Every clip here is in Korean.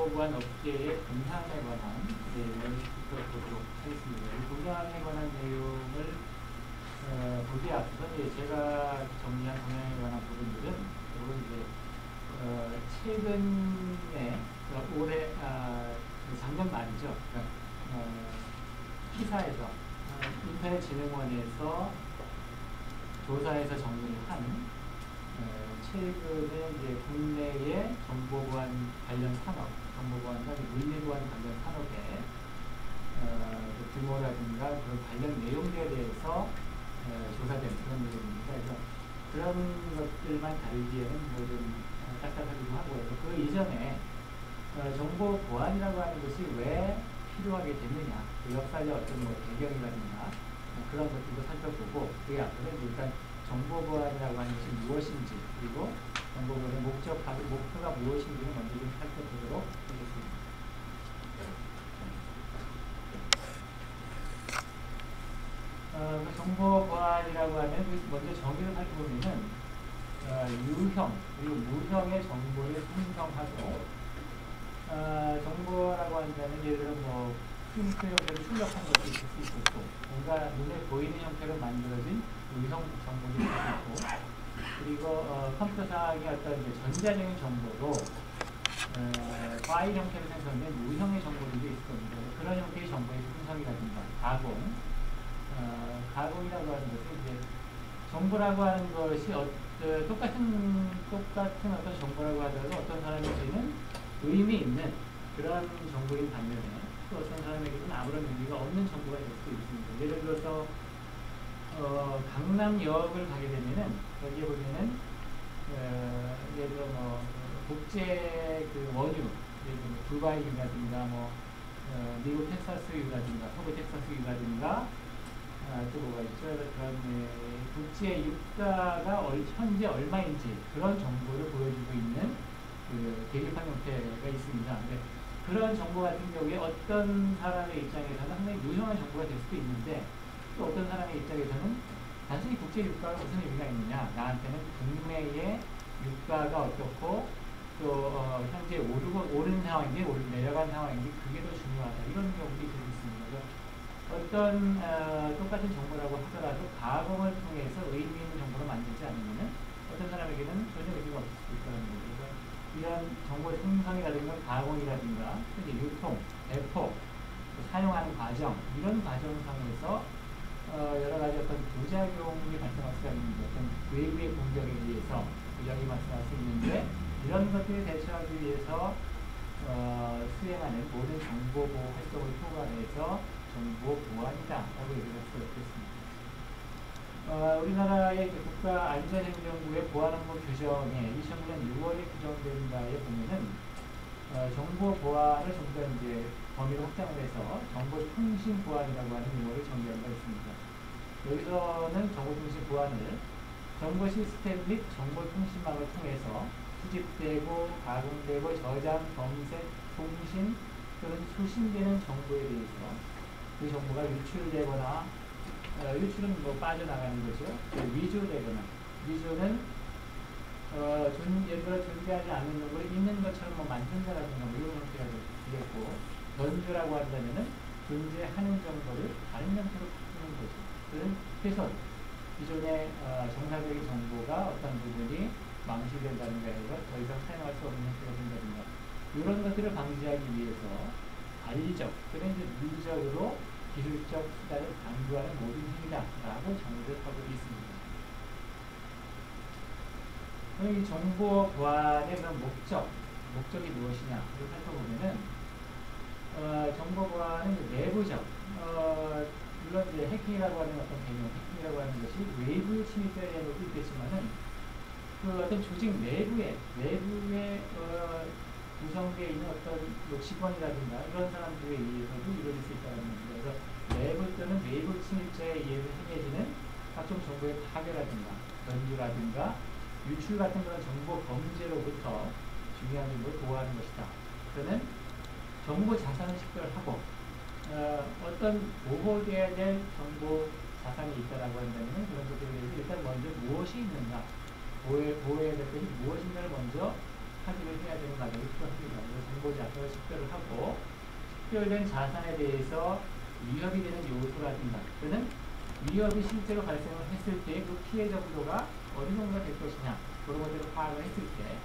정보보안 업계의 동향에 관한 내용을 보도록 하겠습니다. 이 동향에 관한 내용을 보기에 앞서 제가 정리한 동향에 관한 부분들은 이건 이제 최근에 올해 작년 말이죠. 피사에서 인터넷진흥원에서 조사해서 정리를 한 최근에 이제 국내의 정보보안 관련 산업, 정보보안과 물리보안 관련 산업의 규모라든가 그런 관련 내용들에 대해서 조사된 그런 내용입니다. 그래서 그런 것들만 다루기에는 좀 딱딱하기도 하고요. 그 이전에 정보보안이라고 하는 것이 왜 필요하게 됐느냐, 그 역사적 어떤 배경이라든가 그런 것들도 살펴보고, 그에 앞서서 일단 정보보안이라고 하는 것이 무엇인지, 그리고 정보보안의 목표가 무엇인지를 먼저 좀 살펴보도록 하겠습니다. 정보보안이라고 하면 먼저 정의를 살펴보면은 유형 그리고 무형의 정보를 생성하고, 정보라고 한다면 예를 들어 프린트 형태로 출력한 것도 있을 수 있고, 뭔가 눈에 보이는 형태로 만들어진 유형 정보도 있을 수 있고, 그리고 컴퓨터상의 어떤 전자적인 정보도 파일 형태로 생성된 무형의 정보들도 있을 겁니다. 그런 형태의 정보의 생성이라든가 가공이라고 하는 것은 이제 정보라고 하는 것이 똑같은 어떤 정보라고 하더라도 어떤 사람에게는 의미 있는 그런 정보인 반면에 또 어떤 사람에게는 아무런 의미가 없는 정보가 될 수도 있습니다. 예를 들어서 강남역을 가게 되면은 여기에 보면은 예를 들어 국제 원유, 예를 들어 두바이유라든가 미국 텍사스유라든가 서부 텍사스유라든가 또 뭐가 있죠? 그런 국제 유가가 현재 얼마인지 그런 정보를 보여주고 있는 계기판 형태가 있습니다. 그런 정보 같은 경우에 어떤 사람의 입장에서는 상당히 유용한 정보가 될 수도 있는데, 또 어떤 사람의 입장에서는 단순히 국제 유가가 무슨 의미가 있느냐, 나한테는 국내의 유가가 어떻고 또 현재 오른 상황인지 내려간 상황인지 그게 더 중요하다, 이런 경우도 있습니다. 어떤 똑같은 정보라고 하더라도 가공을 통해서 의미 있는 정보를 만들지 않으면 어떤 사람에게는 전혀 의미가 없을 수 있다는 거죠. 이런 정보 생성이라든가 가공이라든가 유통, 배포, 사용하는 과정, 이런 과정상에서 여러 가지 어떤 부작용이 발생할 수가 있는데, 어떤 외부의 공격에 의해서 부작용이 발생할 수 있는데, 이런 것들에 대처하기 위해서 수행하는 모든 정보보호 활동을 포괄해서 정보보안이다라고 얘기를 할 수가 있겠습니다. 우리나라의 국가안전행정부의 보안업무 규정에 2009년 6월에 규정된 바에 보면은 정보보안을 좀 더 이제 범위를 확장을 해서 정보통신보안이라고 하는 용어를 정의한 바 있습니다. 여기서는 정보통신보안을 정보 시스템 및 정보통신망을 통해서 수집되고 가공되고 저장, 검색, 통신 또는 수신되는 정보에 대해서 그 정보가 유출되거나 유출은 빠져나가는 거죠. 위조되거나, 위조는 예를 들어 존재하지 않는 걸 있는 것처럼 만든다라든가 이런 형태가 되겠고, 변조라고 한다면은 존재하는 정보를 다른 형태로 바꾸는 거죠. 그런 훼손, 기존의 정상적인 정보가 어떤 부분이 망실된다든가 해서 더 이상 사용할 수 없는 형태가 된다든가, 이런 것들을 방지하기 위해서 관리적 또는 물리적으로 기술적 수단을 강구하는 모든 행위다라고 정의를 하고 있습니다. 이 정보보안의 그런 목적이 무엇이냐를 살펴보면은 정보보안은 내부적, 물론 이제 해킹이라고 하는 어떤 개념, 해킹이라고 하는 것이 외부 침입에 대한 것도 있겠지만은 그 어떤 조직 내부에 구성되어 있는 어떤 직원이라든가 이런 사람들에 의해서도 이루어질 수 있다는 겁니다. 그래서 내부 또는 외부 침입자에 의해서 행해지는 각종 정보의 파괴라든가 변조라든가 유출 같은 그런 정보 범죄로부터 중요한 정보를 보호하는 것이다. 또는 정보 자산을 식별하고 어떤 보호되어야 될 정보 자산이 있다라고 한다면 그런 것들에 대해서 일단 먼저 무엇이 있는가, 보호해야 될 것이 무엇인가를 먼저 확인을 해야 되는 과정이 필요합니다. 그래서 정보자산을 식별을 하고 식별된 자산에 대해서 위협이 되는 요소라든가 또는 위협이 실제로 발생을 했을 때 그 피해 정도가 어느 정도가 될 것이냐 그런 것들을 파악을 했을 때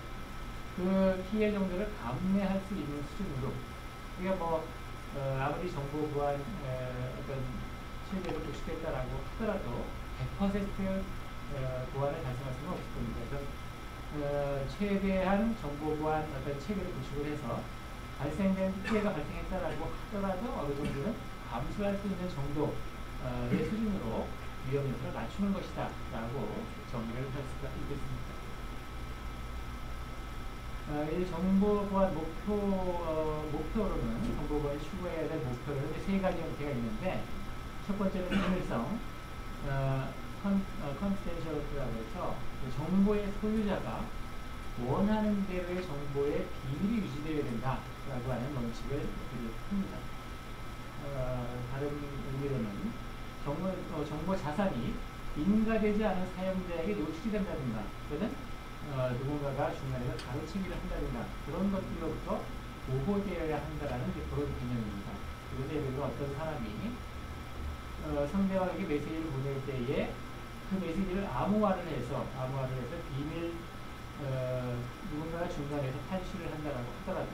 그 피해 정도를 감내할 수 있는 수준으로 그러니까 뭐 아무리 정보 보안 어떤 실제로 구축됐다라고 하더라도 100% 보안을 달성할 수는 없을 겁니다. 그래서 최대한 정보 보안 어떤 체계를 구축을 해서 발생된 피해가 발생했다라고 하더라도 어느 정도는 감수할 수 있는 정도의 수준으로 위험 요소를 낮추는 것이다 라고 정리를 할 수가 있겠습니다. 이 정보보안 목표로는 정보보안이 추구해야 될 목표로는 세 가지 형태가 있는데 첫 번째는 비밀성, confidentiality라고 해서 정보의 소유자가 원하는 대로의 정보의 비밀이 유지되어야 된다라고 하는 원칙을 합니다. 다른 의미로는 정보 자산이 인가되지 않은 사용자에게 노출이 된다든가 또는 누군가가 중간에서 가로채기를 한다든가 그런 것들로부터 보호되어야 한다는 그런 개념입니다. 그래서 예를 들어 어떤 사람이 상대방에게 메시지를 보낼 때에 그 메시지를 암호화를 해서 비밀 누군가가 중간에서 탈취를 한다고 하더라도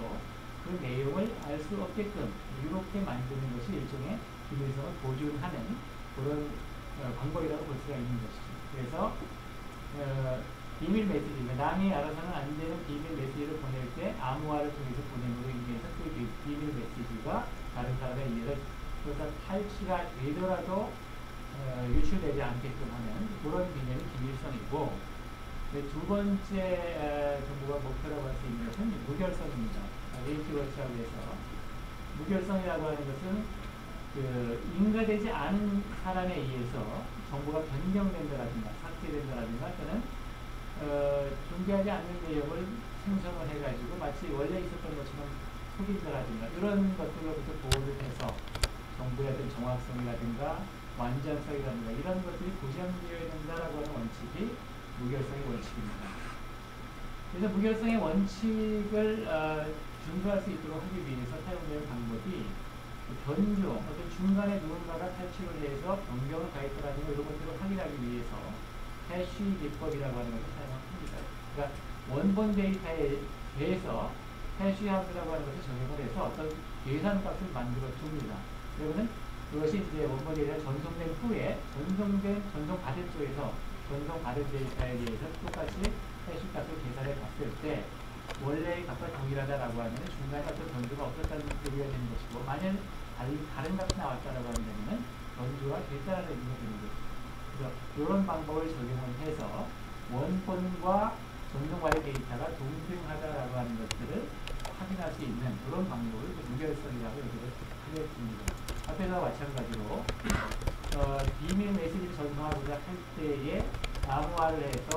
그 내용을 알 수 없게끔 이렇게 만드는 것이 일종의 비밀성을 보존하는 그런 방법이라고 볼 수가 있는 것이죠. 그래서 비밀 메시지, 남이 알아서는 안 되는 비밀 메시지를 보낼 때 암호화를 통해서 보냄으로 인해서 그 비밀 메시지가 다른 사람에 의해서 탈취가 되더라도 유출되지 않게끔 하는 그런 개념이 비밀성이고 두 번째 정보가 목표라고 할 수 있는 것은 무결성입니다. 네이티브워치라고 해서 무결성이라고 하는 것은 인가되지 않은 사람에 의해서 정보가 변경된다라든가 삭제된다라든가 또는 존재하지 않는 내용을 생성을 해가지고 마치 원래 있었던 것처럼 속인다라든가 이런 것들로부터 보호를 해서 정보의 어떤 정확성이라든가 완전성이라든가 이런 것들이 보장되어야 된다라고 하는 원칙이 무결성의 원칙입니다. 그래서 무결성의 원칙을 준수할 수 있도록 하기 위해서 사용되는 방법이 변조, 어떤 중간에 누군가가 탈취를 해서 변경을 가했다라든가 이런 것들을 확인하기 위해서 해시 기법이라고 하는 것을 사용합니다. 그러니까 원본 데이터에 대해서 해시함이라고 하는 것을 적용을 해서 어떤 계산값을 만들어 줍니다. 그러면 그것이 이제 원본 데이터가 전송된 후에 전송받은 쪽에서 전송받은 데이터에 대해서 똑같이 해시값을 계산해 봤을 때 원래의 값과 동일하다라고 하면 중간에 어떤 변조가 없었다는 얘기가 되는 것이고 만약 다른 값이 나왔다라고 한다면 변조가 됐다는 얘기가 되는 것이죠. 그래서 이런 방법을 적용을 해서 원본과 전송받은 데이터가 동등하다라고 하는 것들을 확인할 수 있는 그런 방법을 무결성이라고 얘기를 하겠습니다. 앞에서와 마찬가지로 비밀 메시지를 전송하고자 할 때에 암호화를 해서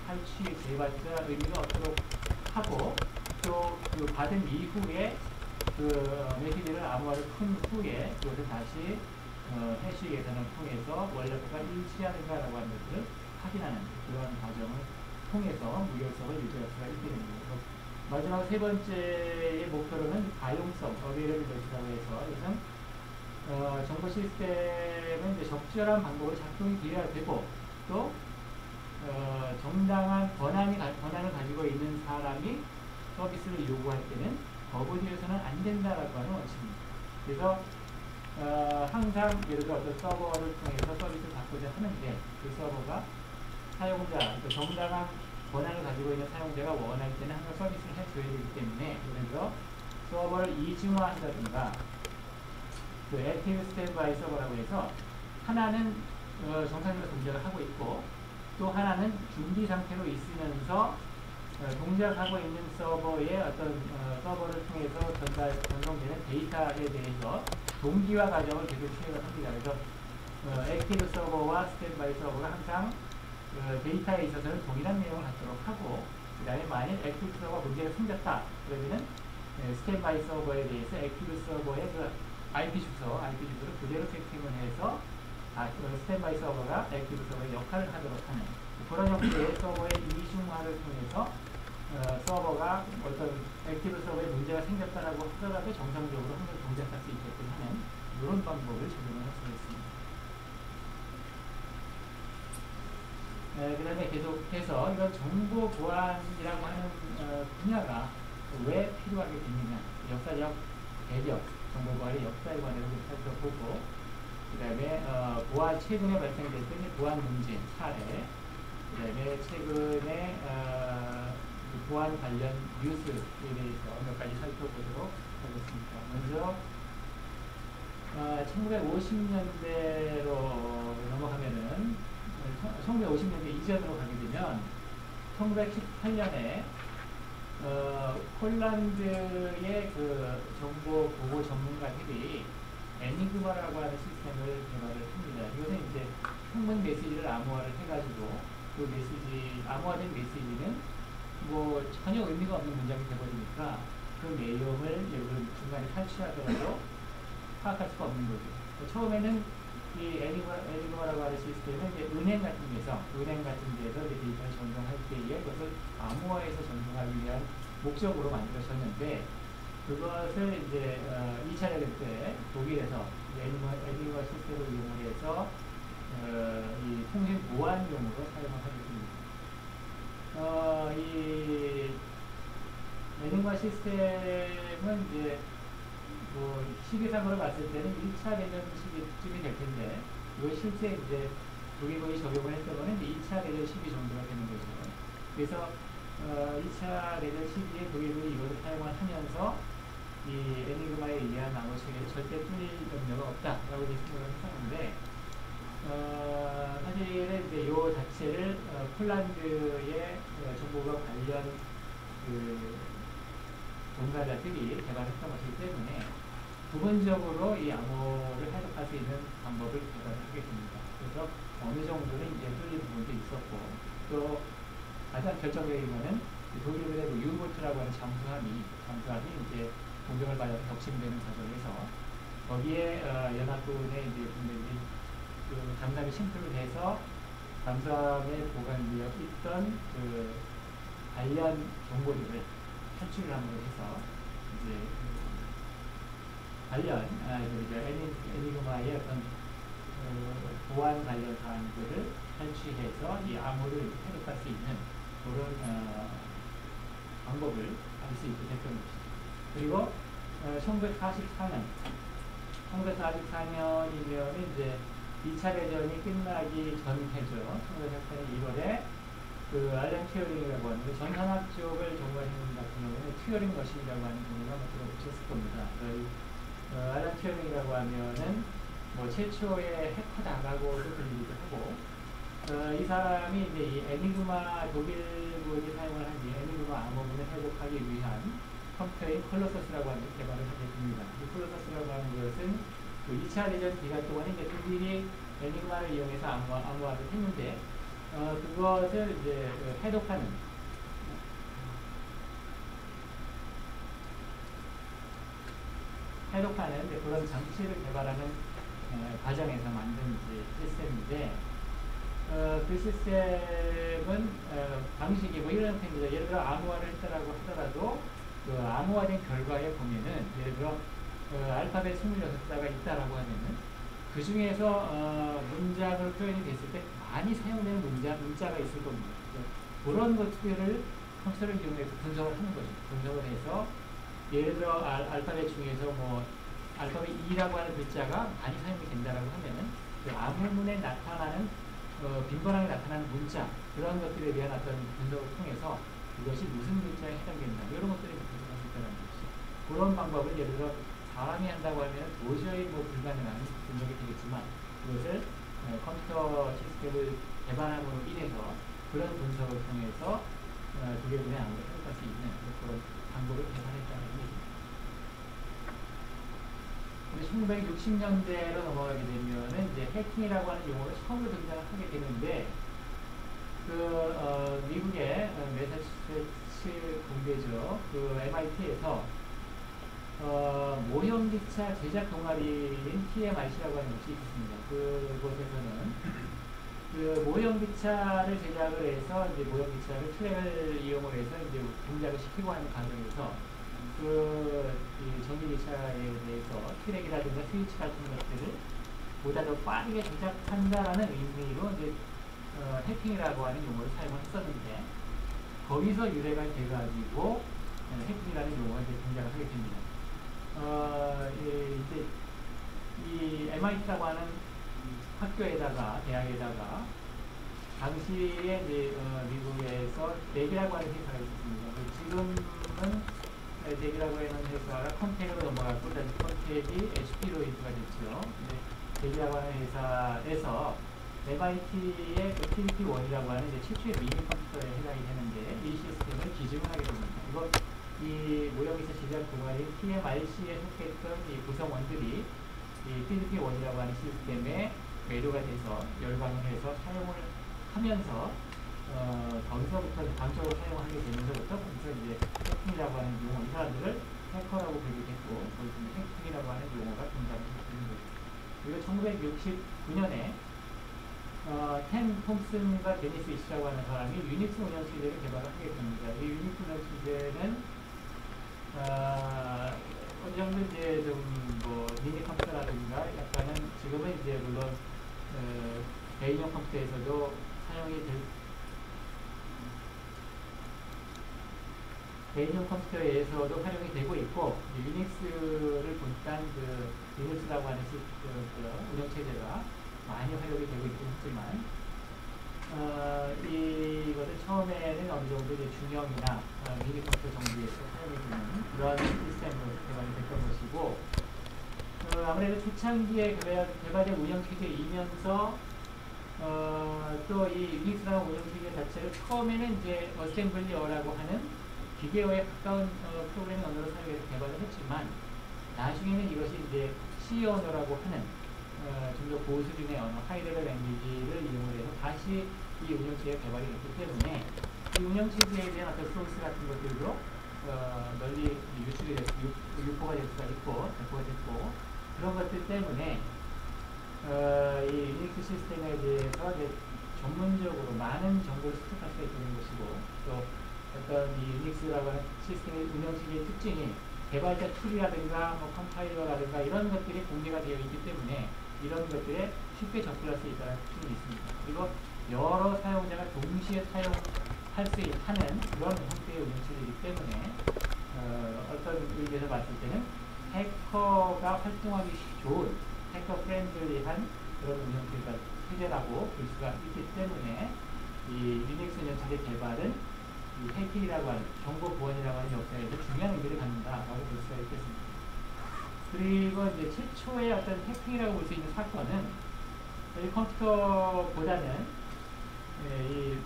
탈취, 재발자 의미가 없도록 하고 또 그 받은 이후에 그 메시지를 암호화를 푼 후에 그것을 다시 해시 계산을 통해서 원래 것과 일치하는가라고 하는 것들을 확인하는 그런 과정을 통해서 무결성을 유지할 수가 있게 됩니다. 마지막 세 번째의 목표로는 가용성, 어베이러빌리티라고 해서 이것은 정보 시스템은 이제 적절한 방법으로 작동이 되어야 되고 또 정당한 권한을 가지고 있는 사람이 서비스를 요구할 때는 거부되어서는 안 된다라고 하는 원칙입니다. 그래서 항상 예를 들어 어떤 서버를 통해서 서비스를 받고자 하는데 그 서버가 사용자, 그러니까 정당한 권한을 가지고 있는 사용자가 원할 때는 항상 서비스를 해줘야 되기 때문에 예를 들어 서버를 이중화한다든가 그 액티브 스탠드바이 서버라고 해서 하나는 정상적으로 동작을 하고 있고 또 하나는 준비 상태로 있으면서 동작하고 있는 서버의 어떤 서버를 통해서 전송되는 데이터에 대해서 동기화 과정을 계속 수행을 합니다. 그래서 액티브 서버와 스탠드바이 서버가 항상 데이터에 있어서는 동일한 내용을 갖도록 하고 그 다음에 만약 액티브 서버가 문제가 생겼다 그러면은 스탠드바이 서버에 대해서 액티브 서버의 그 IP 주소를 그대로 세팅을 해서 스탠드바이 서버가 액티브 서버의 역할을 하도록 하는 그런 형태의 서버의 이중화를 통해서 서버가 어떤 액티브 서버에 문제가 생겼다라고 하더라도 정상적으로 항상 동작할 수 있게끔 하는 이런 방법을 적용을 할 수가 있습니다. 그 다음에 계속해서 이런 정보 보안이라고 하는 분야가 왜 필요하게 됐느냐, 역사적 배경, 정보 보안의 역사에 관해서 살펴보고, 그 다음에 최근에 발생됐던 보안 문제 사례, 그 다음에 최근에 보안 관련 뉴스에 대해서 몇 가지 살펴보도록 하겠습니다. 먼저 1950년대로 넘어가면은 1950년대 이전으로 가게 되면 1918년에 폴란드의 그 정보 보호 전문가들이 애니그마라고 하는 시스템을 개발을 합니다. 이것은 이제 평문 메시지를 암호화를 해가지고 그 메시지, 암호화된 메시지는 뭐 전혀 의미가 없는 문장이 되버리니까 그 내용을 예를 들어 중간에 탈취하더라도 파악할 수가 없는 거죠. 처음에는 이 애니그마라고 하는 시스템은 이제 은행 같은 데서 이제 데이터를 전송할 때에 그것을 암호화해서 전송하기 위한 목적으로 만들어졌는데, 그것을 이제 2차 대전 때 독일에서 애니그마 시스템을 이용해서 이 통신 보안용으로 사용을 하게 됩니다. 이 애니그마 시스템은 이제 뭐 시기상으로 봤을 때는 1차 대전 시기쯤이 될 텐데, 이거 실제 이제 독일군이 적용을 했던 거는 이제 2차 대전 시기 정도가 되는 거죠. 그래서 2차 대전 시기에 독일군이 이것을 사용을 하면서 이 애니그마에 의한 암호 체계를 절대 뚫릴 염려가 없다라고 생각을 했었는데, 사실은 이제 이 자체를 폴란드의 정보가 관련 그 종사자들이 개발했던 것이기 때문에 부분적으로 이 암호를 해석할 수 있는 방법을 개발하게 됩니다. 그래서 어느 정도는 이제 뚫린 부분도 있었고, 또 가장 결정적인 거는 독일군의 유보트라고 하는 잠수함이 이제 공격을 받아서 격침되는 과정에서 거기에 연합군의 이제 군대들이 그 잠수함에 침투를 해서 잠수함에 보관되어 있던 그 관련 정보들을 탈취를 함으로 해서 이제 관련 애니그마의 어떤 보안 관련 사항들을 탈취해서 이 암호를 해석할 수 있는 그런 방법을 알 수 있게 됐던 것이죠. 그리고 1944년이면 이제 2차 대전이 끝나기 전 해죠. 1944년 1월에 그 알렌 튜어링이라고 하는 전산학 쪽을 전공하시는 분 같은 경우는 튜어링 머신이라고 하는 분을 한번 들어보셨을 겁니다. 알렌 튜어링이라고 하면은 뭐 최초의 해커다라고도 불리기도 하고, 이 사람이 이제 이 애니그마 독일군이 사용을 한 이 애니그마 암호문을 회복하기 위한 컴퓨터인 콜로서스라고 하는 개발을 하게 됩니다. 이 콜로서스라고 하는 것은 그 2차 대전 기간 동안에 이제 독일이 애니그마를 이용해서 암호화를 했는데, 그것을 이제 해독하는 그런 장치를 개발하는 과정에서 만든 시스템인데, 그 시스템은 방식이 뭐 이런 형태입니다. 예를 들어 암호화를 했다라고 하더라도 그 암호화된 결과에 보면은 예를 들어 알파벳 26자가 있다라고 하면은 그 중에서 문장으로 표현이 됐을 때 많이 사용되는 문자가 있을 겁니다. 그런 것들을 컴퓨터를 이용해서 분석을 하는 거죠. 분석을 해서 예를 들어 알파벳 중에서 뭐 알파벳 E라고 하는 글자가 많이 사용이 된다라고 하면은 그 암호문에 나타나는 빈번하게 나타나는 문자, 그런 것들에 대한 어떤 분석을 통해서 이것이 무슨 글자에 해당된다, 이런 것들을 분석할 수 있다는 것이죠. 그런 방법을 예를 들어 사람이 한다고 하면 도저히 뭐 불가능한 분석이 되겠지만, 그것을 컴퓨터 시스템을 개발함으로 인해서 그런 분석을 통해서 독일군의 암호를 해석할 수 있는 그런 방법을 개발했다는 얘기입니다. 1960년대로 넘어가게 되면은 이제 해킹이라고 하는 용어가 처음으로 등장하게 되는데, 미국의 매사추세츠 공대죠. 그 MIT에서 모형 기차 제작 동아리인 TMIC라고 하는 것이 있습니다. 그곳에서는 그 모형 기차를 제작을 해서 이제 모형 기차를 트랙을 이용을 해서 이제 동작을 시키고 하는 과정에서 이 전기 기차에 대해서 트랙이라든가 스위치 같은 것들을 보다 더 빠르게 조작한다라는 의미로 이제 해킹이라고 하는 용어를 사용을 했었는데 거기서 유래가 돼가지고 해킹이라는 용어가 이제 등장을 하게 됩니다. 이제 이 MIT라고 하는 학교에다가 대학에다가 당시에 이제 미국에서 덱이라고 하는 회사가 있었습니다. 지금은 덱이라고 하는 회사가 컴텍으로 넘어갔고 다시 컴텍이 HP로 인수가 됐죠. 덱이라고 하는 회사에서 MIT의 그 TDP-1이라고 하는 이제 최초의 미니 컴퓨터에 해당이 되는데 이 시스템을 기증을 하게 됩니다. 이거 이 모형기차 제작 동아리 TMRC에 속했던 이 구성원들이 이 TDP-1이라고 하는 시스템에 매료가 돼서 열광을 해서 사용을 하면서 거기서부터 방적으로 사용하게 되면서부터 거기서 이제 해킹이라고 하는 용어, 이 사람들을 해커라고 부르게 됐고 거기서 해킹이라고 하는 용어가 등장을 되는 거죠. 그리고 1969년에 템 톰슨과 데니스 이시라고 하는 사람이 유닉스 운영체제를 개발을 하게 됩니다. 이 유닉스 운영체제는 어느 정도 이제 좀 뭐 미니 컴퓨터라든가 약간은 지금은 이제 물론 대인용 컴퓨터에서도 사용이 될 대인용 컴퓨터에서도 활용이 되고 있고 유닉스를 본딴 그 유닉스라고 하는 운영체제가 많이 활용이 되고 있긴 하지만 이것은 처음에는 어느 정도 이제 중형이나 미니 컴퓨터 정도에서 사용이 되는 그런 시스템으로 개발이 됐던 것이고 아무래도 초창기에 개발된 운영체제이면서 또 이 유닉스라는 운영체제 자체를 처음에는 이제 어셈블리어라고 하는 기계어에 가까운 프로그래밍 언어로 사용해서 개발을 했지만 나중에는 이것이 이제 C 언어라고 하는 좀 더 고수준의 언어, 하이레벨 랭귀지를 이용을 해서 다시 이 운영체제가 개발이 됐기 때문에 이 운영체제에 대한 어떤 소스 같은 것들도 널리 유출이 됐, 유포가 될 수가 있고, 배포가 됐고, 그런 것들 때문에 이 유닉스 시스템에 대해서 이제 전문적으로 많은 정보를 습득할 수가 있게 된 것이고, 또 어떤 이 유닉스라고 하는 시스템의 운영체제의 특징이 개발자 툴이라든가 뭐 컴파일러라든가 이런 것들이 공개가 되어 있기 때문에 이런 것들에 쉽게 접근할 수 있다는 특징이 있습니다. 그리고 여러 사용자가 동시에 사용할 수 있는 그런 형태의 운영체제이기 때문에 어떤 의미에서 봤을 때는 해커가 활동하기 좋은 해커 프렌들리한 그런 운영체제라고 볼 수가 있기 때문에 이 유닉스 운영체제 개발은 이 해킹이라고 하는 정보 보안이라고 하는 역사에서 중요한 의미를 갖는다라고 볼 수가 있겠습니다. 그리고 이제 최초의 어떤 해킹이라고 볼 수 있는 사건은 이 컴퓨터보다는 이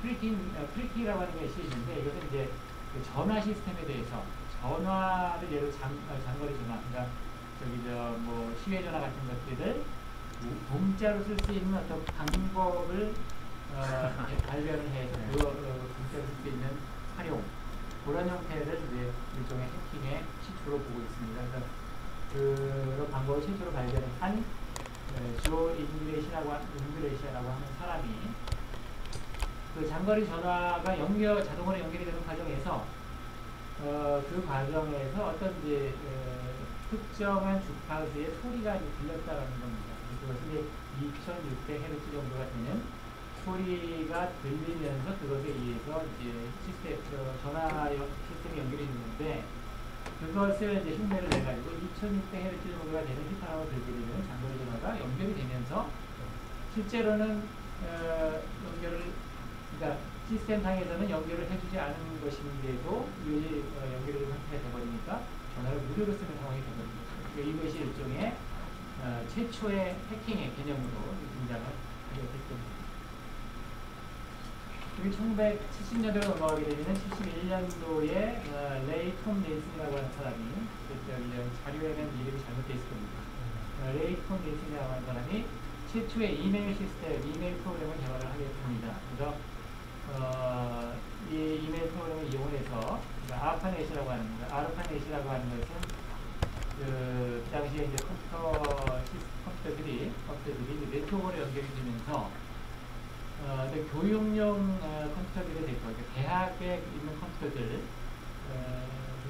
프리킹이라고 하는 것이 있는데 이것은 이제 그 전화 시스템에 대해서 전화를 예를 장거리 전화, 그러니까 뭐 시외전화 같은 것들을 문자로 쓸 수 있는 어떤 방법을 발견을 해서 문자로 쓸 수 있는 활용 그런 형태를 이제 일종의 해킹의 시초로 보고 있습니다. 그래서 그런 방법을 최초로 발견한 조 잉글레시아라고 하는 사람이 그 장거리 전화가 자동으로 연결이 되는 과정에서 그 과정에서 어떤 이제 특정한 주파수의 소리가 들렸다라는 겁니다. 그것은 이제 2600Hz 정도가 되는 소리가 들리면서 그것에 의해서 이제 전화 시스템이 연결이 되는데 그것을 이제 흉내를 내가지고 2600Hz 정도가 되는 히타라고 들게 되면 장거리 전화가 연결이 되면서 실제로는 그러니까 시스템상에서는 연결을 해주지 않은 것인데도 연결이 된 상태가 되버리니까 전화를 무료로 쓰는 상황이 되거든요. 그러니까 이것이 일종의 최초의 해킹의 개념으로 등장을 하게 됐습니다. 1970년대로 넘어가게 되면 71년도에 레이 톰 닐슨이라고 하는 사람이 자료에는 이름이 잘못되어 있을 겁니다. 레이 톰 닐슨이라고 하는 사람이 최초의 이메일 시스템, 이메일 프로그램을 개발을 하게 됩니다. 그래서 이 이메일 프로그램을 이용해서 아르파넷이라고 하는 것은 그 당시에 이제 컴퓨터들이 네트워크로 연결이 되면서 어떤 교육용 컴퓨터들이 됐고, 그러니까 대학에 있는 컴퓨터들,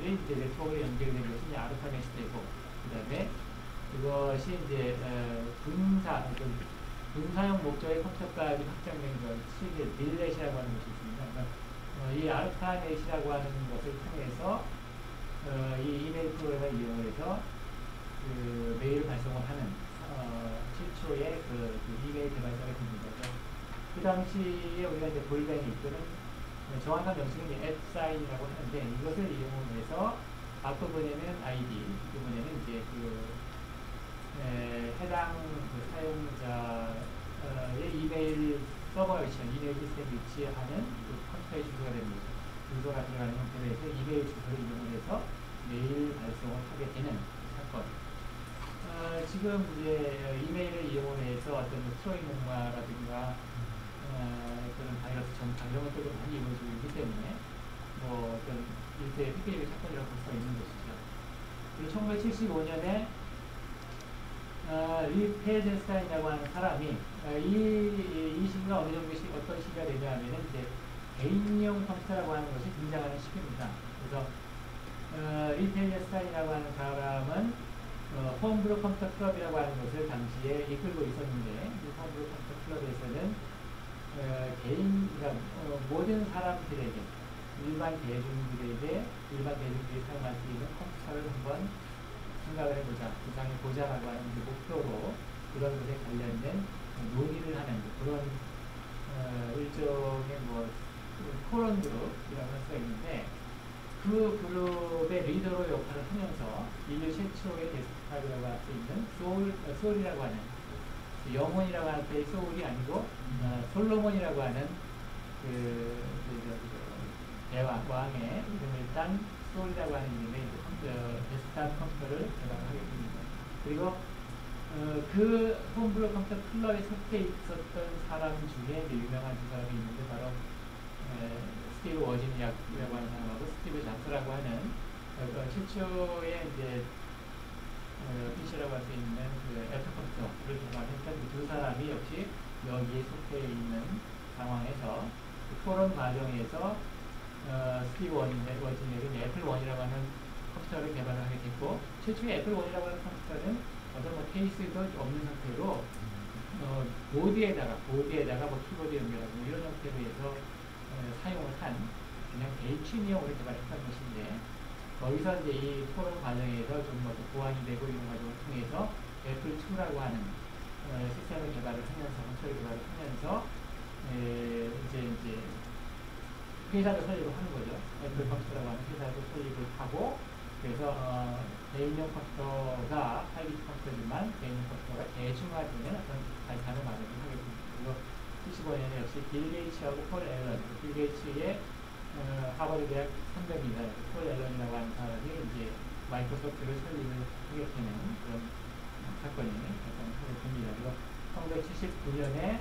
이제 네트워크에 연결된 것이 이제 아르파넷이 되고, 그 다음에 그것이 이제 군사용 목적의 컴퓨터까지 확장된 것이 이제 딜넷이라고 하는 것이 있습니다. 그러니까 이 아르파넷이라고 하는 것을 통해서 이 이메일 프로그램을 이용해서 그 메일 발송을 하는 최초의 그 이메일 개발자가 됩니다. 그 당시에 우리가 이제 볼뱅이 또는 정확한 명칭은 이제 @사인이라고 하는데 이것을 이용해서 앞부분에는 아이디, 뒷부분에는 이제 해당 사용자의 이메일 서버 위치한 이메일 시스템 위치하는 그 컴퓨터의 주소가 됩니다. 주소가 들어가는 형태로 해서 이메일 주소를 이용해서 메일 발송을 하게 되는 사건. 지금 이제 이메일을 이용해서 어떤 트로이 목마라든가 그런 바이러스 전파 이런 것들도 많이 이루어지고 있기 때문에 뭐 어떤 일대의 획기적인 사건이라고 볼 수가 있는 것이죠. 그리고 1975년에 리페젠스타인이라고 하는 사람이 이 시기가 어느 정도 어떤 시기가 되냐 하면은 이제 개인용 컴퓨터라고 하는 것이 등장하는 시기입니다. 그래서 리페젠스타인이라고 하는 사람은 홈브루 컴퓨터 클럽이라고 하는 것을 당시에 이끌고 있었는데 이 홈브루 컴퓨터 클럽에서는 그러니까 모든 사람들에게 일반 대중들이 사용할 수 있는 컴퓨터를 한번 생각을 해보자, 세상에 보자라고 하는 목표로 그런 것에 관련된 논의를 하는 그런 일종의 뭐 토론 그룹이라고 할 수가 있는데 그 그룹의 리더로 역할을 하면서 인류 최초의 데스크탑이라고 할 수 있는 소울이라고 하는 영혼이라고 할 때 소울이 아니고 솔로몬이라고 하는 왕의 이름을 딴 소울이라고 하는 이름의 데스크탑 컴퓨터를 개발하게 됩니다. 그리고 그 홈브루 컴퓨터 클럽에 속해 있었던 사람 중에 유명한 두 사람이 있는데 바로 스티브 워지니악이라고 하는 사람하고 스티브 잡스라고 하는 최초의 이제 PC라고 할 수 있는 그 애플 컴퓨터를 개발했던 그 두 사람이 역시 여기에 속해 있는 상황에서 그 토론 과정에서 스티브 워지니악이 애플 원이라고 하는 컴퓨터를 개발하게 됐고 최초의 애플 원이라고 하는 컴퓨터는 어떤 뭐 케이스도 없는 상태로 보드에다가 뭐 키보드 연결하고 뭐 이런 형태로 해서 사용을 한 그냥 개인 취미용으로 개발했던 것인데 거기서 이제 이 토론 과정에서 좀 뭐 보완이 되고 이런 과정을 통해서 애플2라고 하는 시스템을 개발을 하면서 컴퓨터를 개발을 하면서 이제 회사를 설립을 하는 거죠. 애플 컴퓨터라고 하는 회사를 설립을 하고 그래서 개인용 컴퓨터가 8비트 컴퓨터지만 개인용 컴퓨터가 대중화되는 어떤 발판을 마련을 하게 됩니다. 그리고 75년에 역시 빌 게이츠하고 폴 앨런, 빌 게이츠의 하버드 대학 선배입니다. 폴 앨런이라고 하는 사람이 이제 마이크로소프트를 설립을 하게 되는 그런 사건이 발생하게 됩니다. 그리고 1979년에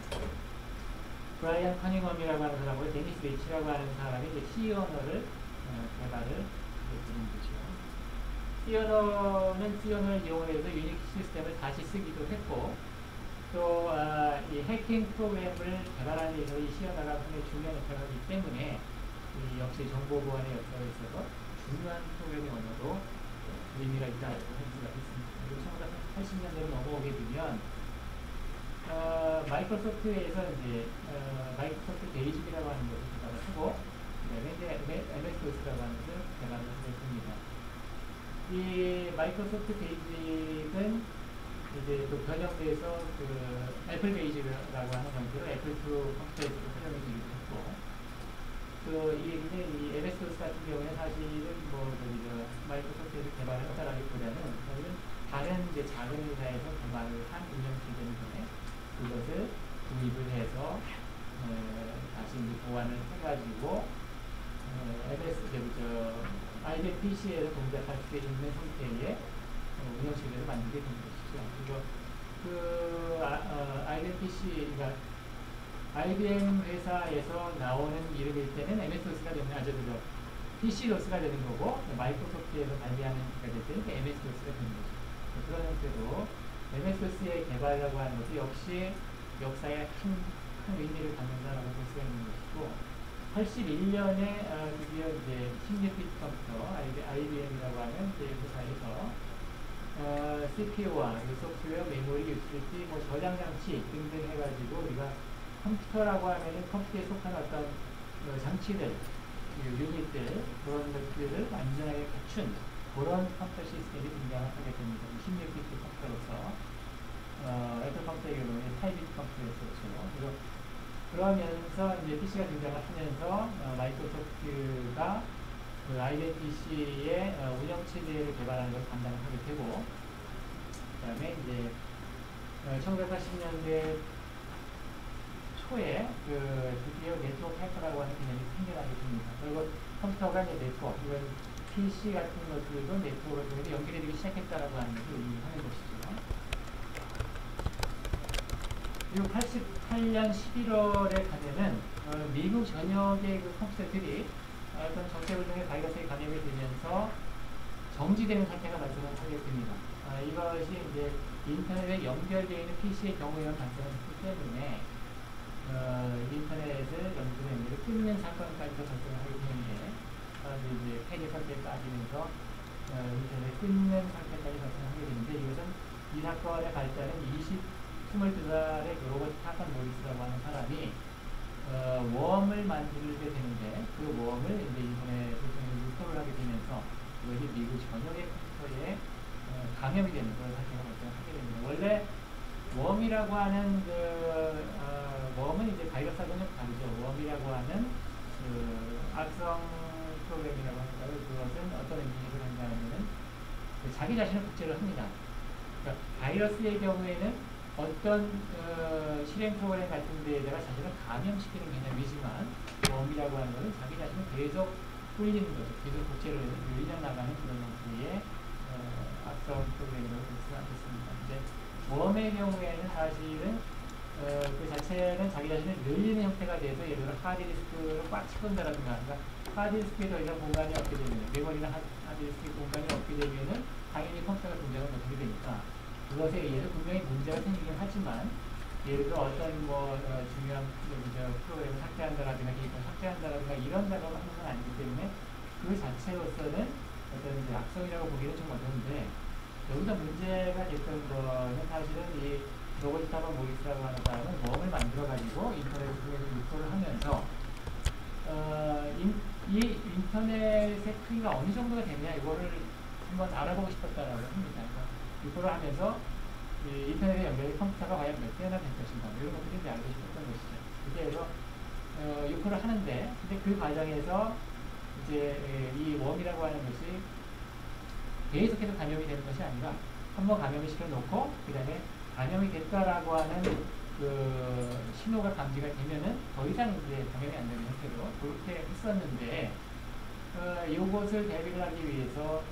브라이언 커닝엄이라고 하는 사람하고 데니스 리치라고 하는 사람이 이제 C 언어를 개발을 하게 되는 거죠. C 언어는 C 언어를 이용해서 유닉스 시스템을 다시 쓰기도 했고 또 이 해킹 프로그램을 개발하는 데 있어서 이 C 언어가 상당히 중요한 역할을 하기 때문에 역시 정보 보안의 역사에 있어서 중요한 프로그래밍 언어로 의미가 있다고 할 수가 있습니다. 그리고 1980년대로 넘어오게 되면 마이크로소프트에서 이제 마이크로소프트 베이직이라고 하는 것을 개발을 하고 그다음에 이제 MS-DOS라고 하는 것을 개발을 하게 됩니다. 이 마이크로소프트 베이직은 이제 또 변형돼서 그 애플 베이직이라고 하는 형태로 애플2 컴퓨터에서 활용이 되기도 했고 이 MS-DOS 같은 경우에 사실은 마이크로소프트에서 개발을 했다라기보다는 사실은 다른 이제 작은 회사에서 개발을 한 운영체제이기 때문에 그것을 구입을 해서 다시 이제 보완을 해가지고 IBM PC에서 동작할 수 있는 형태의 운영체제를 만들게 된 것이죠. 그리고 IBM PC, 그러니까 IBM 회사에서 나오는 이름일 때는 MS-DOS가 되는 PC-DOS가 되는 거고 마이크로소프트에서 발매하는 게 될 때는 MS-DOS가 되는 거죠. 그런 형태로 MS-DOS의 개발이라고 하는 것이 역시 역사의 한 큰 의미를 갖는다라고 볼 수가 있는 것이고, 81년에 드디어 이제 16비트 컴퓨터 IBM이라고 하는 이제 회사에서 CPU와 소프트웨어, 메모리, 유틸리티, 뭐 저장 장치 등등 해가지고 우리가 컴퓨터라고 하면은 컴퓨터에 속한 어떤 장치들, 유닛들 그런 것들을 완전하게 갖춘 그런 컴퓨터 시스템이 등장하게 됩니다. 16비트 컴퓨터로서 애플 컴퓨터의 경우에 8비트 컴퓨터였었죠. 그러면서 이제 PC가 등장을 하면서 마이크로소프트가 그 IBM PC의 운영체제를 개발하는 걸 담당을 하게 되고, 그 다음에 이제 1980년대 초에 드디어 네트워크 해커라고 하는 개념이 생겨나게 됩니다. 그리고 컴퓨터가 이제 네트워크, 이건 PC 같은 것들도 네트워크를 통해서 연결되기 시작했다라고 하는 것을 의미하는 것이죠. 그리고 88년 11월에 가면은 미국 전역의 그 컴퓨터들이 어떤 정책을 통해 바이러스에 감염이 되면서 정지되는 상태가 발생을 하게 됩니다. 이것이 이제 인터넷에 연결되어 있는 PC의 경우에만 발생을 했기 때문에 인터넷을 연결을 끊는 사건까지도 발생을 하게 되는데, 이제 폐기 상태에 빠지면서 인터넷을 끊는 상태까지 발생하게 되는데, 이것은 이 사건의 발단은 22살의 로버트 타칸 모리스라고 하는 사람이 웜을 만들게 되는데, 그 웜을 이제 인터넷을 통해 유포를 하게 되면서 이것이 미국 전역의 컴퓨터에 감염이 되는 그런 사태가 발생하게 됩니다. 원래 웜이라고 하는 웜은 이제 바이러스하고는 좀 다르죠. 웜이라고 하는 악성 프로그램이라고 할까요? 그것은 어떤 의미를 한다면은 자기 자신을 복제를 합니다. 그러니까 바이러스의 경우에는 어떤 실행 프로그램 같은 데에다가 자신을 감염시키는 개념이지만, 웜이라고 하는 것은 자기 자신을 계속 불리는 거죠. 계속 복제를 해서 늘려나가는 그런 형태의 악성 프로그램이라고 볼 수가 있습니다. 이제 웜의 경우에는 사실은 그 자체는 자기 자신을 늘리는 형태가 돼서, 예를 들어 하드디스크를 꽉 채운다라든가, 그러니까 하드디스크에 더 이상 공간이 없게 되면, 메모리나 하드디스크에 공간이 없게 되면은 당연히 컴퓨터가 동작을 못하게 되니까, 그것에 의해서 분명히 문제가 생기긴 하지만, 예를 들어 어떤 중요한 프로그램을 삭제한다라든가 데이터를 삭제한다라든가 이런 작업을 하는 건 아니기 때문에 그 자체로서는 어떤 이제 악성이라고 보기는 좀 어려운데, 여기서 문제가 됐던 거는 사실은 이 로버트 타칸 모리스라고 하는 사람은 웜을 만들어가지고 인터넷을 통해서 유포를 하면서 이 인터넷의 크기가 어느 정도가 되느냐 이거를 한번 알아보고 싶었다라고 합니다. 그러니까 유포를 하면서 인터넷에 연결된 컴퓨터가 과연 몇 대나 될 것인가 이런 것들을 이제 알고 싶었던 것이죠. 그래서 유포를 하는데, 근데 그 과정에서 이제 이 웜이라고 하는 것이 계속해서 감염이 되는 것이 아니라 한번 감염을 시켜놓고 그 다음에 감염이 됐다라고 하는 그 신호가 감지가 되면은 더 이상 이제 감염이 안 되는 형태로 그렇게 했었는데, 이것을 대비를 하기 위해서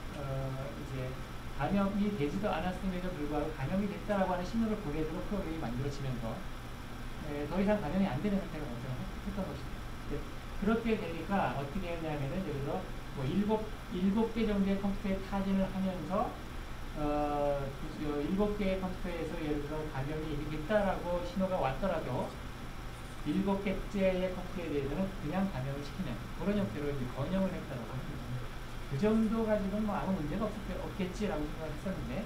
이제 감염이 되지도 않았음에도 불구하고 감염이 됐다라고 하는 신호를 보내주는 프로그램이 만들어지면서 더 이상 감염이 안 되는 상태가 발생했던 것입니다. 그렇게 되니까 어떻게 했냐면은, 예를 들어 뭐 일곱 개 정도의 컴퓨터에 타진을 하면서 7개의 컴퓨터에서 예를 들어 감염이 이미 됐다라고 신호가 왔더라도 7개째의 컴퓨터에 대해서는 그냥 감염을 시키는 그런 형태로 이제 번영을 했다고 합니다. 그 정도 가지고는 뭐 아무 문제가 없겠지라고 생각했었는데,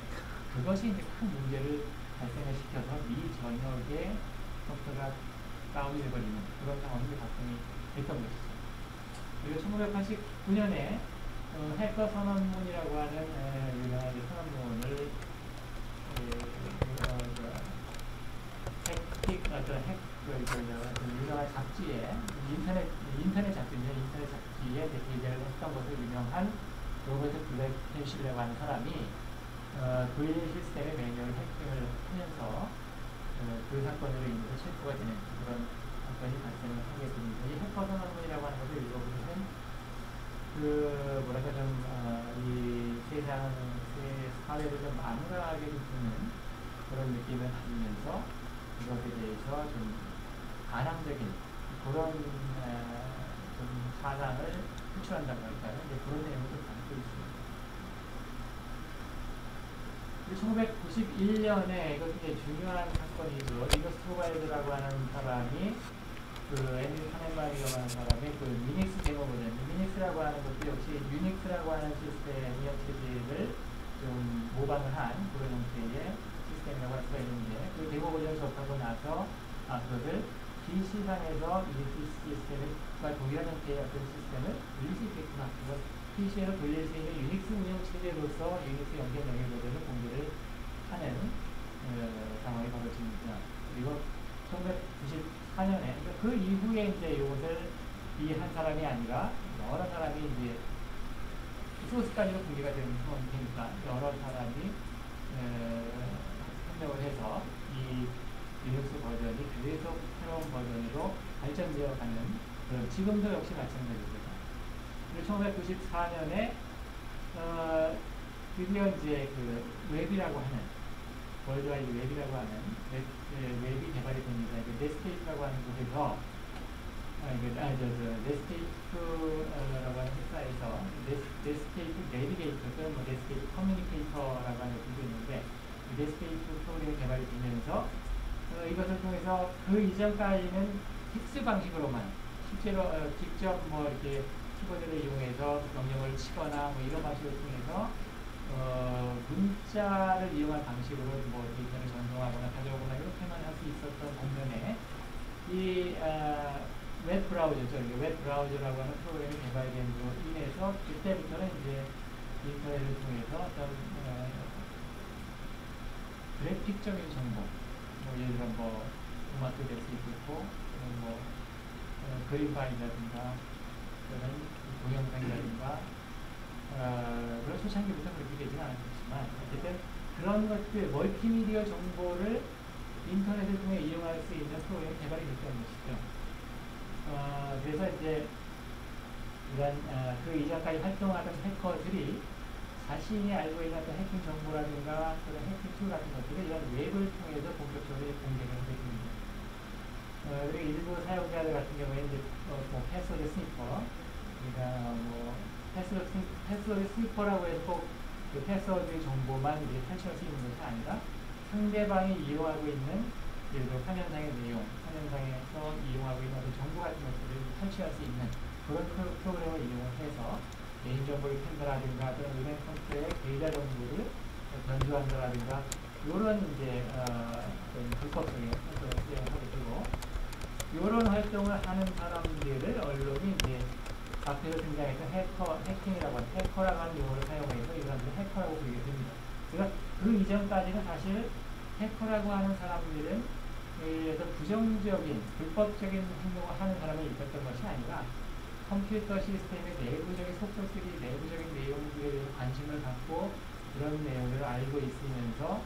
그것이 이제 큰 문제를 발생을 시켜서 미 전역의 컴퓨터가 다운이 되어버리는 그런 상황이 발생이 됐던 것이죠. 그리고 1989년에 해커 선언문이라고 하는 유명한 선언문을 유명한 잡지에 인터넷 잡지인데, 인터넷 잡지에 게재를 했던 것을 유명한 로버트 블랙펜십이라고 하는 사람이 VL 시스템의 매뉴얼 해킹을 하면서 그 사건으로 인해서 체포가 되는 그런 사건이 발생을 하게 됩니다. 이 해커 선언문이라고 하는 것을 읽어보면 뭐랄까 이 사회를 좀 암울하게 주는 그런 느낌을 받으면서 이것에 대해서 좀 반항적인 그런 좀 사상을 표출한다고 할까요? 이제 그런 내용을 좀 담고 있습니다. 1991년에 이것도 이제 중요한 사건이죠. 리너스 토바이드라고 하는 사람이 그 에밀 카넨바리라고 하는 사람이 그 미닉스 데모 버전, 미닉스라고 하는 것도 역시 유닉스라고 하는 시스템 운영 체제를 좀 모방을 한 그런 형태의 시스템이라고 할 수가 있는데 그 데모 버전 접하고 나서 그것을 PC상에서 이 시스템과 동일한 형태의 어떤 시스템을 돌릴 수 있겠구나. 그래서 PC에서 돌릴 수 있는 유닉스 운영 체제로서 유닉스 연결 영역 버전을 공개를 하는 상황이 벌어집니다. 그리고 1994년에 그 이후에 이제 이것을 이 한 사람이 아니라 여러 사람이 이제 소스까지도 공개가 되는 상황이니까 여러 사람이 협력을 해서 이 리눅스 버전이 계속 새로운 버전으로 발전되어 가는 그런 지금도 역시 마찬가지입니다. 그리고 1994년에 드디어 이제 그 웹이라고 하는 월드와이드 웹이라고 하는 웹이 개발이 됩니다. 넷스케이프라고 하는 곳에서 넷스케이프라고 하는 회사에서 넷스케이프 내비게이터 또는 넷스케이프 커뮤니케이터라고 하는 것도 있는데 넷스케이프 프로그램이 개발이 되면서 이것을 통해서 그 이전까지는 텍스 방식으로만 실제로 직접 뭐 이렇게 키보드를 이용해서 명령을 치거나 뭐 이런 방식을 통해서 문자를 이용한 방식으로 뭐 데이터를 전송하거나 가져오거나 이렇게만 할 수 있었던 반면에 이 웹 브라우저죠. 웹 브라우저라고 하는 프로그램이 개발됨으로 인해서 그때부터는 이제 인터넷을 통해서 어떤 그래픽적인 정보, 뭐 예를 들어 뭐 음악도 될 수 있겠고, 뭐 그림 파일이라든가 또는 동영상이라든가 물론 초창기부터 그렇게 되지는 않았지만 어쨌든 그런 것들 멀티미디어 정보를 인터넷을 통해 이용할 수 있는 프로그램이 개발이 됐다는 것이죠. 그래서 이제 이런 그 이전까지 활동하던 해커들이 자신이 알고 있는 어떤 해킹 정보라든가 또는 해킹 툴 같은 것들을 이런 웹을 통해서 본격적으로 공개를 하게 됩니다. 그리고 일부 사용자들 같은 경우에 이제 뭐 패스워드 스니퍼, 그러니까 뭐 패스워드 스니퍼라고 해서 꼭 그 패스워드 정보만 이제 탈취할 수 있는 것이 아니라 상대방이 이용하고 있는 예를 들어 화면상의 내용, 화면상에서 이용하고 있는 어떤 정보 같은 것들을 탈취할 수 있는 그런 프로그램을 이용해서 개인정보를 캔다라든가 또는 은행 컴퓨터의 계좌 정보를 변조한다라든가 이런 이제 불법적인 활동을 수행하게 되고 이런 활동을 하는 사람들을 언론이 이제 앞에서 등장했던 해킹이라고 하는 해커라고 하는 용어를 사용해서 이 사람들을 해커라고 부르게 됩니다. 그러니까 그 이전까지는 사실 해커라고 하는 사람들은 의해서 부정적인, 불법적인 행동을 하는 사람이 있었던 것이 아니라 컴퓨터 시스템의 내부적인 속도들이 내부적인 내용들에 대해서 관심을 갖고 그런 내용들을 알고 있으면서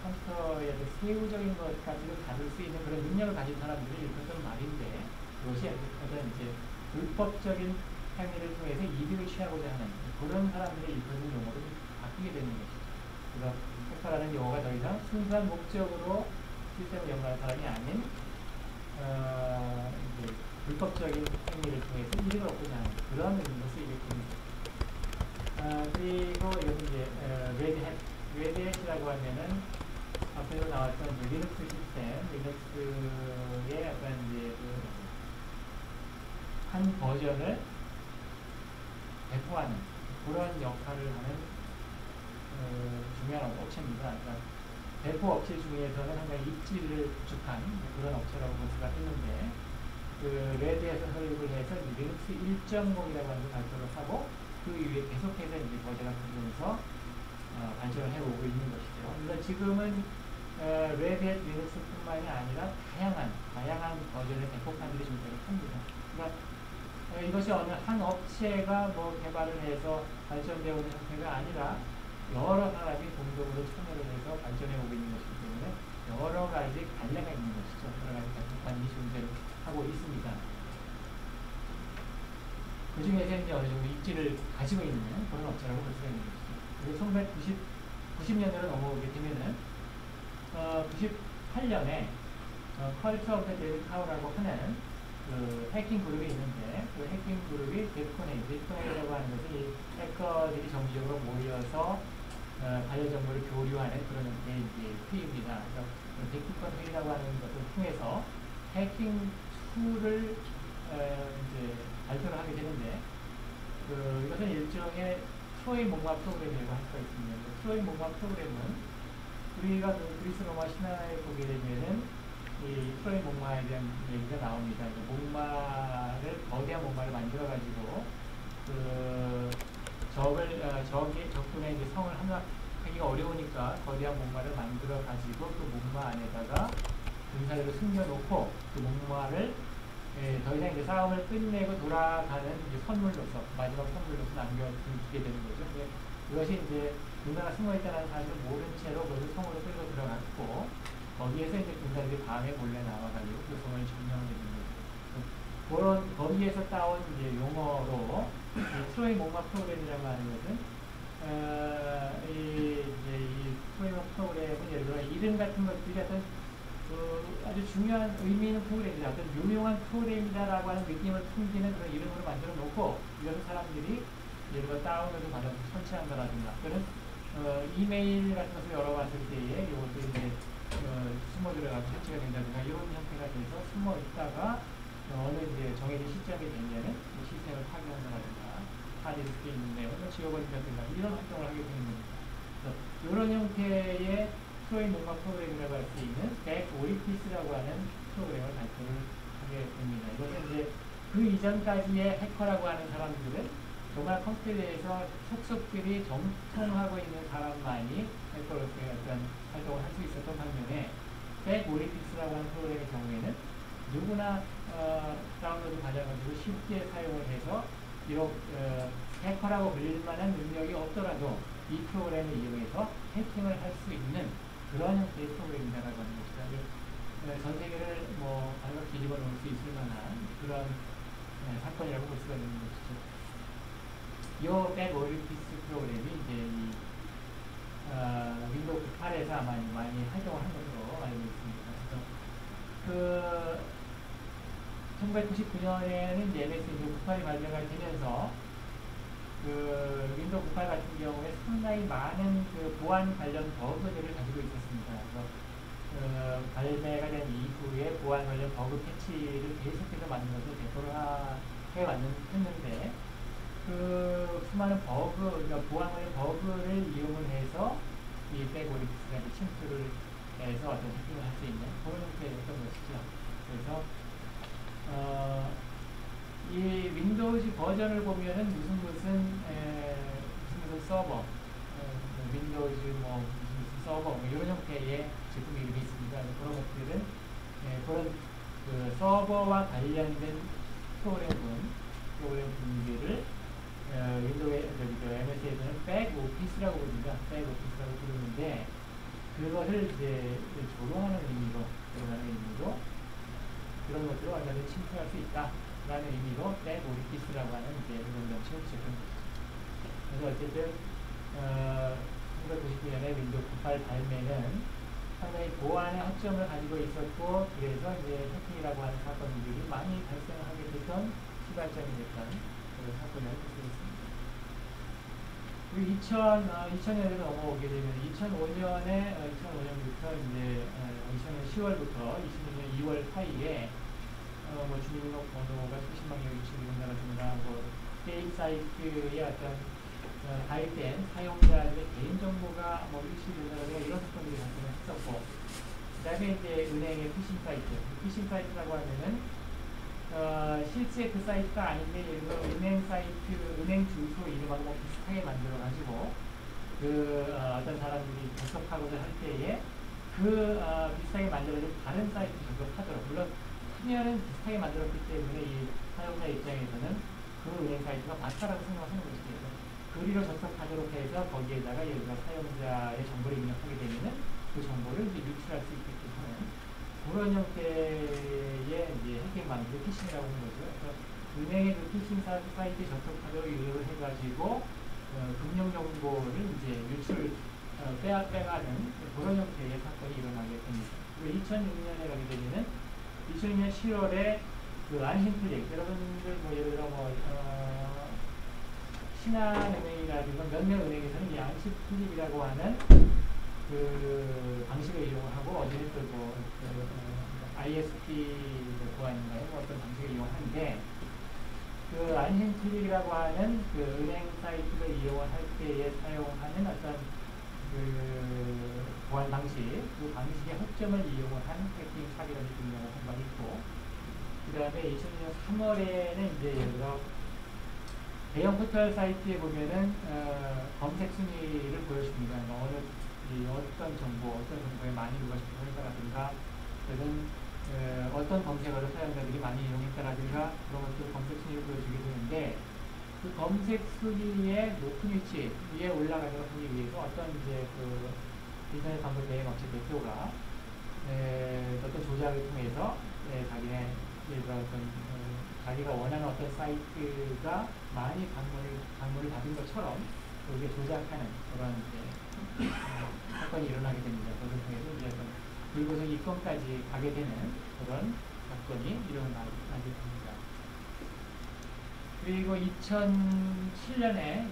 컴퓨터의 세부적인 것까지도 다룰 수 있는 그런 능력을 가진 사람들이 일었던 말인데 그것이 어떤 이제 불법적인 행위를 통해서 이득을 취하고자 하는 그런 사람들의 일컫는 용어로 바뀌게 되는 것이죠. 그래서 해커라는 용어가 더 이상 순수한 목적으로 시스템을 연구하는 사람이 아닌 이제 불법적인 행위를 통해서 이득을 얻고자 하는 그런 의미로 쓰이게 됩니다. 그리고 이것은 이제 레드햇이라고 하면은 앞에서 나왔던 리눅스 시스템, 리눅스의 어떤 이제 한 버전을 배포하는 그런 역할을 하는 중요한 업체입니다. 그러니까 배포 업체 중에서는 상당히 입지를 구축한 그런 업체라고 볼 수가 있는데 그 레드에서 설립을 해서 리눅스 1.0이라고 하는 걸 발표를 하고 그 이후에 계속해서 이제 버전을 바꾸면서 발전을 해오고 있는 것이죠. 물론 지금은 레드햇 리눅스뿐만이 아니라 다양한 버전의 배포판들이 존재를 합니다. 그러니까 이것이 어느 한 업체가 뭐 개발을 해서 발전되어 오는 형태가 아니라 여러 사람이 공동으로 참여를 해서 발전해 오고 있는 것이기 때문에 여러 가지 관례가 있는 것이죠. 여러 가지 배포판이 존재를 하고 있습니다. 그 중에서 이제 어느 정도 입지를 가지고 있는 그런 업체라고 볼 수가 있는 것이죠. 그리고 1990년대로 넘어오게 되면은 98년에 컬처 오브 데이비드 카우라고 하는 그 해킹 그룹이 있는데 그 해킹 그룹이 데프코네이라고 하는 것이 해커들이 정기적으로 모여서 관련 정보를 교류하는 그런 형태의 이제 회의입니다. 그래서 백기권 회의라고 하는 것을 통해서 해킹 툴을 이제 발표를 하게 되는데, 이것은 일종의 트로이 목마 프로그램이라고 할 수가 있습니다. 트로이 목마 프로그램은 우리가 그리스 로마 신화에 보게 되면은 이 트로이 목마에 대한 얘기가 나옵니다. 거대한 목마를 만들어가지고 적군의 이제 성을 함락하기가 어려우니까 거대한 목마를 만들어가지고 그 목마 안에다가 군사들을 숨겨놓고 그 목마를 더 이상 이제 싸움을 끝내고 돌아가는 이제 선물로서, 마지막 선물로서 남겨두게 되는 거죠. 이것이 이제 군사가 숨어있다는 사실을 모른 채로 그것을 성으로 끌고 들어갔고, 거기에서 이제 군사들이 밤에 몰래 나와가지고 그 성을 점령하게 되는 거죠. 거기에서 따온 이제 용어로, 이 트로이 목마 프로그램이라고 하는 것은, 이 트로이 목마 프로그램은 예를 들어 이름 같은 것들이 어떤 아주 중요한 의미 있는 프로그램이다, 어떤 유명한 프로그램이다라고 하는 느낌을 풍기는 그런 이름으로 만들어 놓고, 이런 사람들이 예를 들어 다운로드 받아서 설치한다라든가, 또는 이메일 같은 것을 열어봤을 때에 이것도 이제 숨어 들어가서 설치가 된다든가, 이런 형태가 돼서 숨어 있다가 어느 이제 정해진 시점이 되면은 시스템을 파괴한다라든가, 하드디스크에 있는 내용을 지워버린다든가, 이런 활동을 하게 되는 겁니다. 이런 형태의 트로이 목마 프로그램이라고 할 수 있는 백 오리피스라고 하는 프로그램을 발표를 하게 됩니다. 이것은 이제 그 이전까지의 해커라고 하는 사람들은 정말 컴퓨터에 대해서 속속들이 정통하고 있는 사람만이 해커로서의 어떤 활동을 할 수 있었던 반면에, 백 오리피스라고 하는 프로그램의 경우에는 누구나 다운로드 받아가지고 쉽게 사용을 해서 비록 해커라고 불릴 만한 능력이 없더라도 이 프로그램을 이용해서 해킹을 할 수 있는 그런 형태의 프로그램이라고 하는 것이다. 전 세계를 발로 뒤집어 놓을 수 있을 만한 그런 사건이라고 볼 수가 있는 것이죠. 이 백 오리피스 프로그램이 이제 윈도우 98에서 아마 많이 활동을 한 것으로 알고 있습니다. 그래서 1999년에는 이제 MS 윈도우 98이 발매가 되면서 윈도우 98 같은 경우에 상당히 많은 보안 관련 버그들을 가지고 있었습니다. 그래서 발매가 된 이후에 보안 관련 버그 패치를 계속해서 만들어서 배포를 했는데, 수많은 그러니까 보안 관련 버그를 이용을 해서 이 백오리피스가 침투를 해서 어떤 해킹을 할 수 있는 그런 형태였던 것이죠. 그래서 이 윈도우즈 버전을 보면은 무슨 서버, 윈도우즈 무슨 서버 이런 형태의 제품 이름이 있습니다. 그런 것들은 그런 서버와 관련된 프로그램 분들을 윈도우의 MS에서는 백오피스라고 부릅니다. 백오피스라고 부르는데, 그것을 이제 조롱하는 의미로 그런 것들을 완전히 침투할 수 있다 라는 의미로 백오리피스라고 하는 이제 그런 명칭을 붙였던 것이죠. 그래서 어쨌든 1999년에 윈도우 98 발매는 상당히 보안의 허점을 가지고 있었고, 그래서 이제 해킹이라고 하는 사건들이 많이 발생하게 됐던 시발점이 됐던 그런 사건이라고 볼 수 있습니다. 그리고 2000년으로 넘어오게 되면 2005년부터 이제 2000년 10월부터 2006년 2월 사이에 주민등록번호가 수십만 개의 유치된다든가, 게임 사이트에 어떤 가입된 사용자들의 개인정보가 유치된다든가, 이런 사건들이 발생했었고, 그 다음에 이제 은행의 피싱 사이트라고 하면은 실제 그 사이트가 아닌데, 예를 들어 은행 주소 이름하고 비슷하게 만들어가지고 어떤 사람들이 접속하고자 할 때에 비슷하게 만들어진 다른 사이트 접속하도록, 물론 화면은 비슷하게 만들었기 때문에 이 사용자 입장에서는 그 은행 사이트가 맞다라고 생각하는 것이죠. 그리로 접속하도록 해서 거기에다가 예를 들어 사용자의 정보를 입력하게 되면은 그 정보를 이제 유출할 수 있기 때문에 그런 형태의 이제 해킹 방식을 피싱이라고 하는 거죠. 그래서 은행의 그 피싱 사이트에 접속하도록 유도를 해가지고 금융 정보를 이제 빼가는 그런 형태의 사건이 일어나게 됩니다. 그리고 2006년에 가게 되면은 2006년 10월에 안심플릭, 여러분들 예를 들어 신한은행이라든가 몇몇 은행에서는 양식 클립이라고 하는 그 방식을 이용을 하고 어디는 또뭐 ISP 보안인가요? 어떤 방식을 이용하는데 그 안심 클릭이라고 하는 그 은행 사이트를 이용을 할 때에 사용하는 어떤 그 보안 방식, 그 방식의 허점을 이용을 한 해킹 사기라는 분명을 한 번 있고, 그 다음에 2002년 3월에는 이제 예를 들어 대형 포털 사이트에 보면은 검색 순위를 보여줍니다. 어떤 정보에 많이 누가 접근했다라든가, 또는 어떤 검색어를 사용자들이 많이 이용했다라든가 그런 것들 검색 순위를 보여주게 되는데 그 검색 순위의 높은 위치 위에 올라가도록 하기 위해서 어떤 이제 그 인터넷 광고 대행 업체 대표가 어떤 조작을 통해서 자기네 예를 들어 자기가 원하는 어떤 사이트가 많이 방문을 받은 것처럼 이게 조작하는 그런 이제 사건이 일어나게 됩니다. 그것을 통해서 이제 불구속 입건까지 가게 되는 그런 사건이 일어나게 됩니다. 그리고 2007년에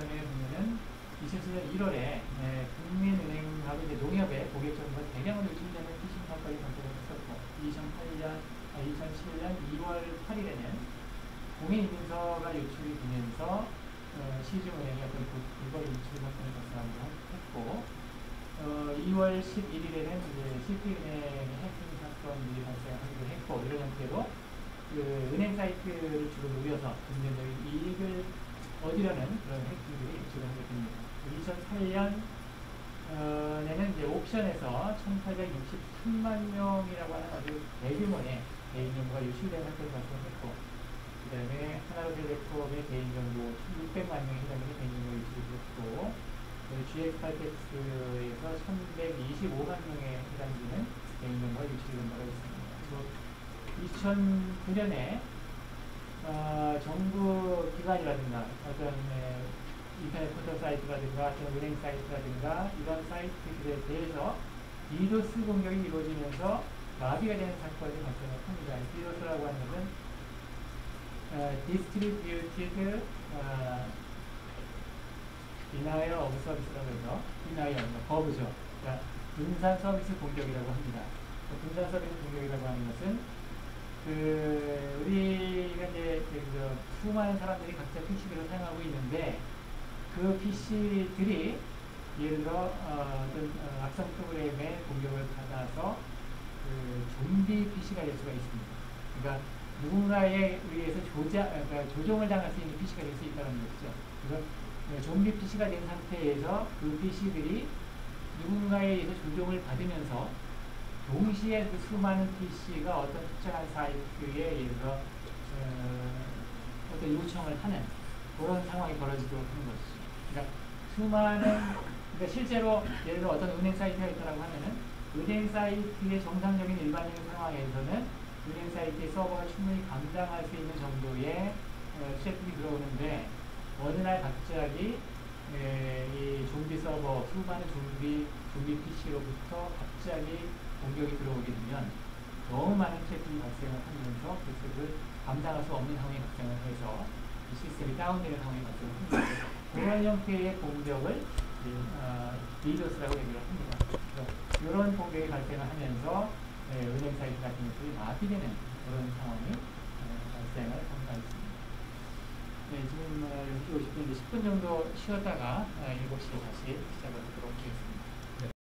보면은 2007년 1월에 국민은행하고 이제 농협의 고객정보 대량으로 유출되는 피싱 사건이 발생했었고 2007년 2월 8일에는 공인인증서가 유출이 되면서 시중은행이 어떤 불법 유출 사건을 발생하기도 했고 2월 11일에는 이제 CP은행의 해킹 사건이 발생하기도 했고 이런 형태로 그 은행 사이트를 주로 노려서 금전적인 이익을 얻으려는 그런 해킹들이 유출을 하게 됩니다. 2008년에는 이제 옵션에서 1863만 명이라고 하는 아주 대규모의 개인정보가 유출된 사건이 발생했고 그 다음에 하나로텔레콤의 개인정보 1600만 명에 해당되는 개인정보가 유출이 됐고 GX칼텍스에서 1125만 명에 해당되는 개인정보가 유출이 된 바가 있습니다. 2009년에 정부 기관이라든가 어떤 인터넷 포털 사이트라든가 어떤 은행 사이트라든가 이런 사이트들에 대해서 디도스 공격이 이루어지면서 마비가 되는 사건이 발생을 합니다. 디도스라고 하는 것은 Distributed Denial of Service라고 해서 Denial, 거부죠. 그러니까 분산 서비스 공격이라고 합니다. 분산 서비스 공격이라고 하는 것은 우리가 이제 수많은 사람들이 각자 PC들을 사용하고 있는데 그 PC들이 예를 들어 어떤 악성 프로그램의 공격을 받아서 좀비 PC가 될 수가 있습니다. 그러니까 누군가에 의해서 그러니까 조종을 당할 수 있는 PC가 될 수 있다는 것이죠. 그래서 좀비 PC가 된 상태에서 그 PC들이 누군가에 의해서 조종을 받으면서 동시에 그 수많은 PC가 어떤 특정한 사이트에 예를 들어 어떤 요청을 하는 그런 상황이 벌어지도록 하는 것이죠. 그러니까 실제로 예를 들어 어떤 은행 사이트가 있다고 하면은 은행 사이트의 정상적인 일반적인 상황에서는 은행 사이트의 서버가 충분히 감당할 수 있는 정도의 트래픽이 들어오는데 어느 날 갑자기 이 좀비 서버, 수많은 좀비 PC로부터 갑자기 공격이 들어오게 되면 너무 많은 트래픽이 발생을 하면서 그것을 감당할 수 없는 상황이 발생을 해서 시스템이 다운되는 상황이 발생을 합니다. 그런 형태의 공격을 DDoS라고 얘기를 합니다. 이런 공격이 발생을 하면서 은행 사이트 같은 것들이 마비되는 그런 상황이 발생을 한 바 있습니다. 지금 50분, 10분 정도 쉬었다가 7시에 다시 시작을 하도록 하겠습니다.